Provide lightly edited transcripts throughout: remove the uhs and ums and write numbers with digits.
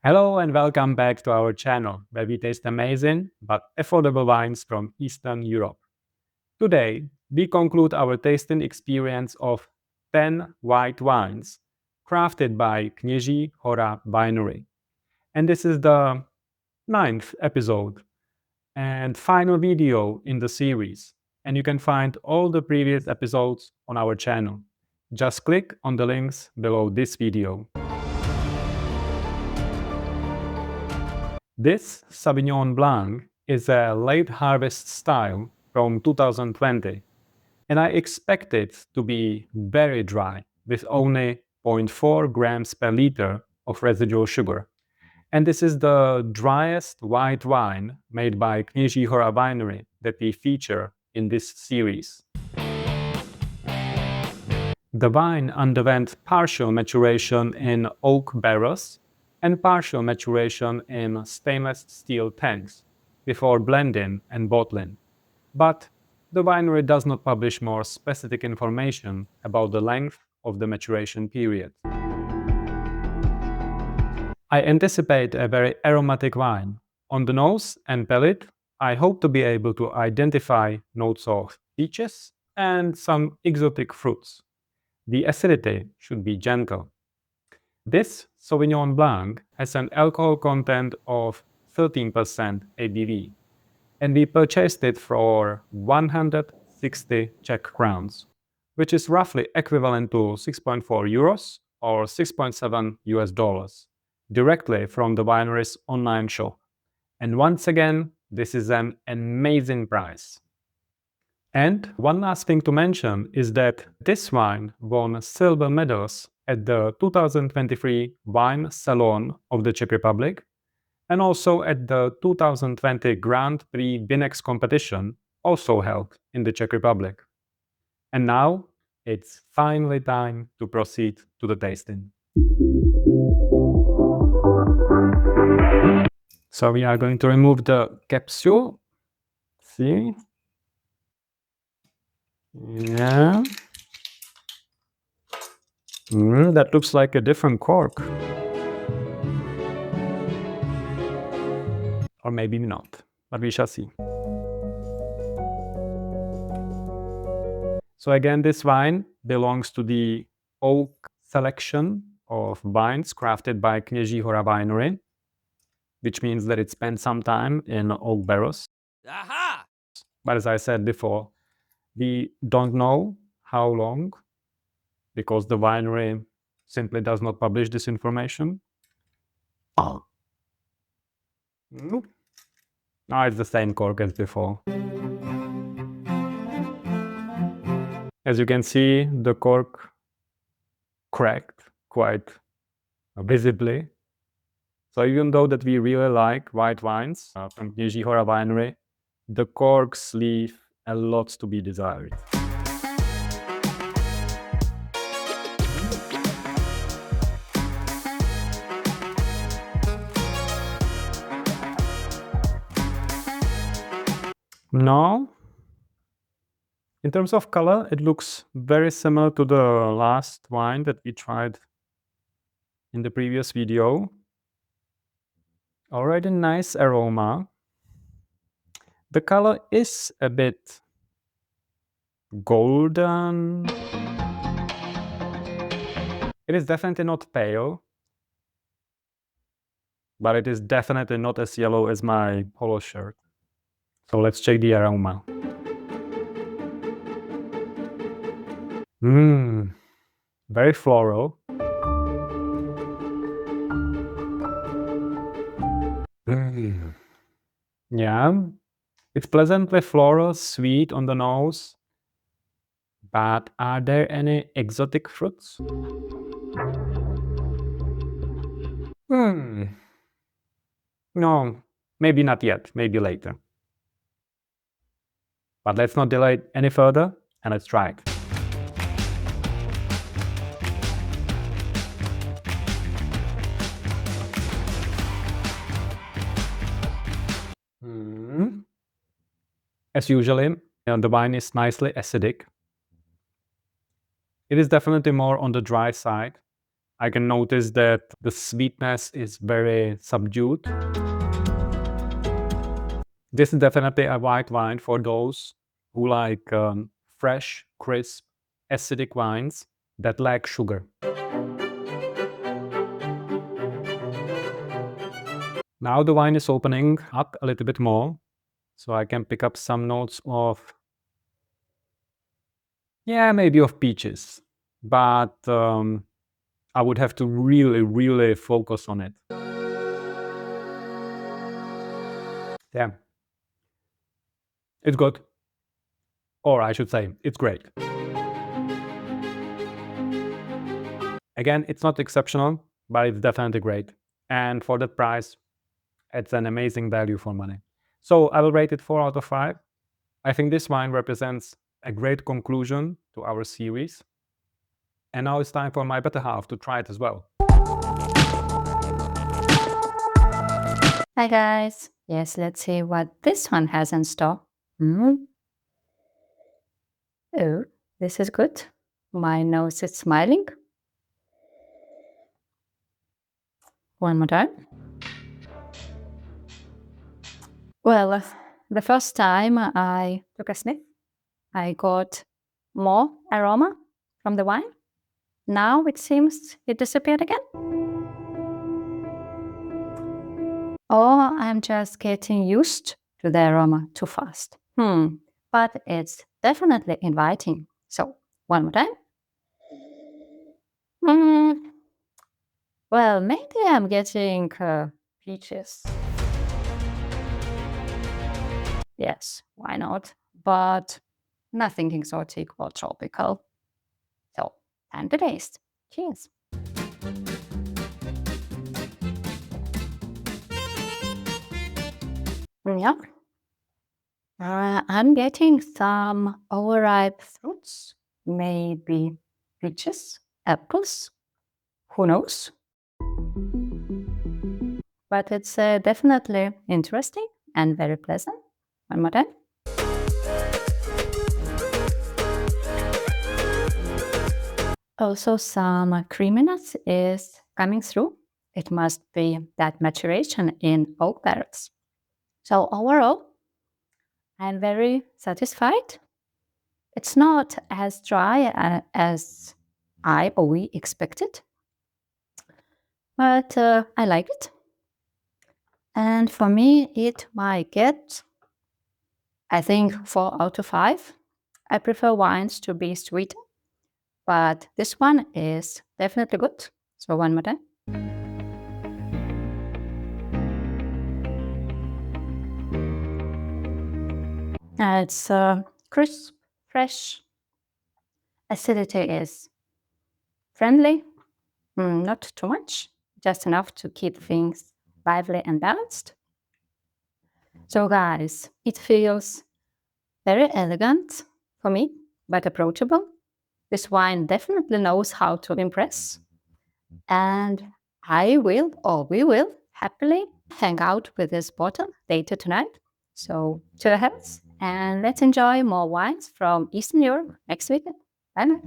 Hello and welcome back to our channel, where we taste amazing but affordable wines from Eastern Europe. Today, we conclude our tasting experience of 10 white wines crafted by Kněží hora Winery. And this is the 9th episode and final video in the series. And you can find all the previous episodes on our channel. Just click on the links below this video. This Sauvignon Blanc is a late harvest style from 2020, and I expect it to be very dry with only 0.4 grams per liter of residual sugar. And this is the driest white wine made by Kněží hora Winery that we feature in this series. The wine underwent partial maturation in oak barrels and partial maturation in stainless steel tanks before blending and bottling. But the winery does not publish more specific information about the length of the maturation period. I anticipate a very aromatic wine. On the nose and palate, I hope to be able to identify notes of peaches and some exotic fruits. The acidity should be gentle. This Sauvignon Blanc has an alcohol content of 13% ABV, and we purchased it for 160 Czech crowns, which is roughly equivalent to 6.4 euros or 6.7 US dollars, directly from the winery's online shop. And once again, this is an amazing price. And one last thing to mention is that this wine won silver medals at the 2023 Wine Salon of the Czech Republic and also at the 2020 Grand Prix Vinex competition, also held in the Czech Republic. And now it's finally time to proceed to the tasting. So we are going to remove the capsule. See? Yeah. That looks like a different cork. Or maybe not, but we shall see. So again, this wine belongs to the oak selection of wines crafted by Kněží hora Winery, which means that it spent some time in oak barrels. Aha! But as I said before, we don't know how long, because the winery simply does not publish this information. Oh. Nope. No, it's the same cork as before. As you can see, the cork cracked quite visibly. So even though that we really like white wines from Kněží hora Winery, the corks leave a lot to be desired. No. In terms of color, it looks very similar to the last wine that we tried in the previous video. Already nice aroma. The color is a bit golden. It is definitely not pale, but it is definitely not as yellow as my polo shirt. So let's check the aroma. Very floral. Yeah, it's pleasantly floral, sweet on the nose. But are there any exotic fruits? No, maybe not yet, maybe later. But let's not delay it any further and let's try it. As usually, the wine is nicely acidic. It is definitely more on the dry side. I can notice that the sweetness is very subdued. This is definitely a white wine for those who like fresh, crisp, acidic wines that lack sugar. Now the wine is opening up a little bit more, so I can pick up some notes of, maybe of peaches, but I would have to really focus on it. Yeah, it's good. Or I should say, it's great. Again, it's not exceptional, but it's definitely great. And for that price, it's an amazing value for money. So I will rate it 4 out of 5. I think this wine represents a great conclusion to our series. And now it's time for my better half to try it as well. Hi guys. Yes, let's see what this one has in store. Oh, this is good. My nose is smiling. One more time. Well, the first time I took a sniff, I got more aroma from the wine. Now it seems it disappeared again. Or I'm just getting used to the aroma too fast. But it's definitely inviting. So, one more time. Well, maybe I'm getting peaches. Yes, why not? But nothing exotic or tropical. So, time to taste. Cheers. Yeah. I'm getting some overripe fruits, maybe peaches, apples, who knows? But it's definitely interesting and very pleasant. One more time. Also, some creaminess is coming through. It must be that maturation in oak barrels. So overall, I'm very satisfied. It's not as dry as I or we expected, but I like it. And for me, it might get, I think, 4 out of 5. I prefer wines to be sweeter, but this one is definitely good. So one more time. It's crisp, fresh. Acidity is friendly, not too much, just enough to keep things lively and balanced. So guys, it feels very elegant for me, but approachable. This wine definitely knows how to impress. And I will, or we will, happily hang out with this bottle later tonight. So to the heavens, and let's enjoy more wines from Eastern Europe next weekend. Bye.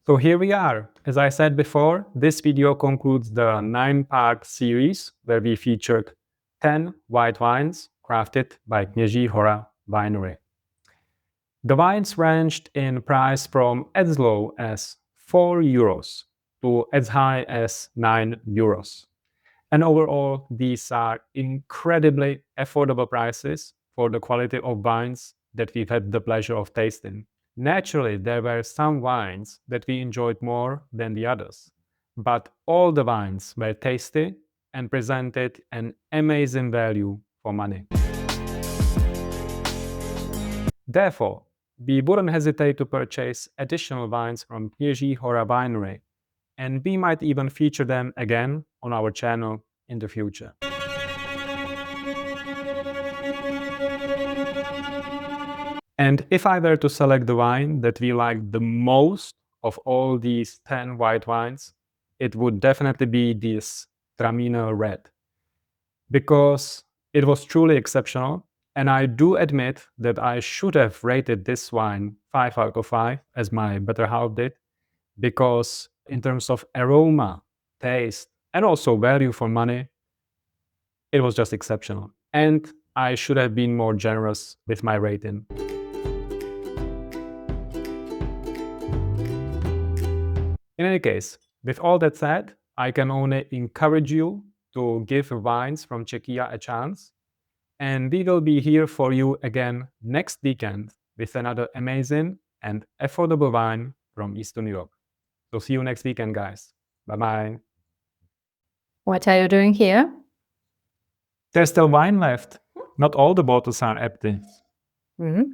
So here we are. As I said before, this video concludes the 9-part series where we featured 10 white wines crafted by Kněží hora Winery. The wines ranged in price from as low as 4 euros to as high as 9 euros. And overall, these are incredibly affordable prices for the quality of wines that we've had the pleasure of tasting. Naturally, there were some wines that we enjoyed more than the others, but all the wines were tasty and presented an amazing value for money. Therefore, we wouldn't hesitate to purchase additional wines from Kněží hora Winery, and we might even feature them again on our channel in the future. And if I were to select the wine that we liked the most of all these 10 white wines, it would definitely be this Traminer Red, because it was truly exceptional And I do admit that I should have rated this wine 5 out of 5, as my better half did, because in terms of aroma, taste, and also value for money, it was just exceptional. And I should have been more generous with my rating. In any case, with all that said, I can only encourage you to give wines from Czechia a chance. And we will be here for you again next weekend with another amazing and affordable wine from Eastern Europe. So see you next weekend, guys. Bye-bye. What are you doing here? There's still wine left. Not all the bottles are empty. The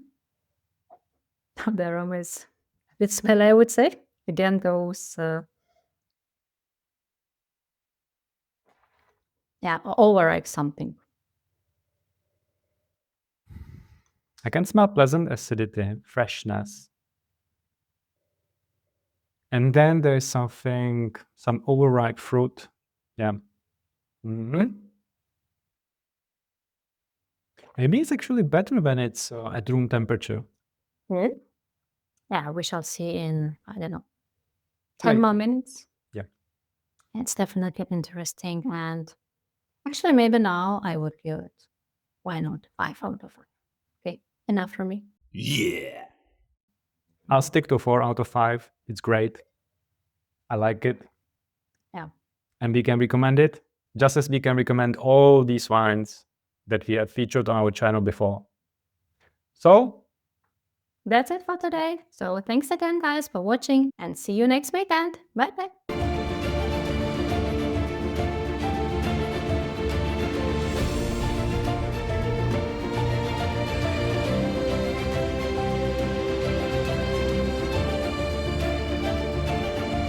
aroma is a bit smelly, I would say. Again, those overripe something. I can smell pleasant acidity, freshness. And then there's some overripe fruit. Yeah. Maybe it's actually better when it's at room temperature. Yeah, we shall see in, I don't know, 10 Right. more minutes. Yeah. It's definitely interesting. And actually, maybe now I would give it, why not, 5 out of 5. Okay, enough for me. Yeah. I'll stick to 4 out of 5. It's great. I like it. Yeah. And we can recommend it, just as we can recommend all these wines that we have featured on our channel before. So, That's it for today. So thanks again, guys, for watching, and see you next weekend. Bye-bye.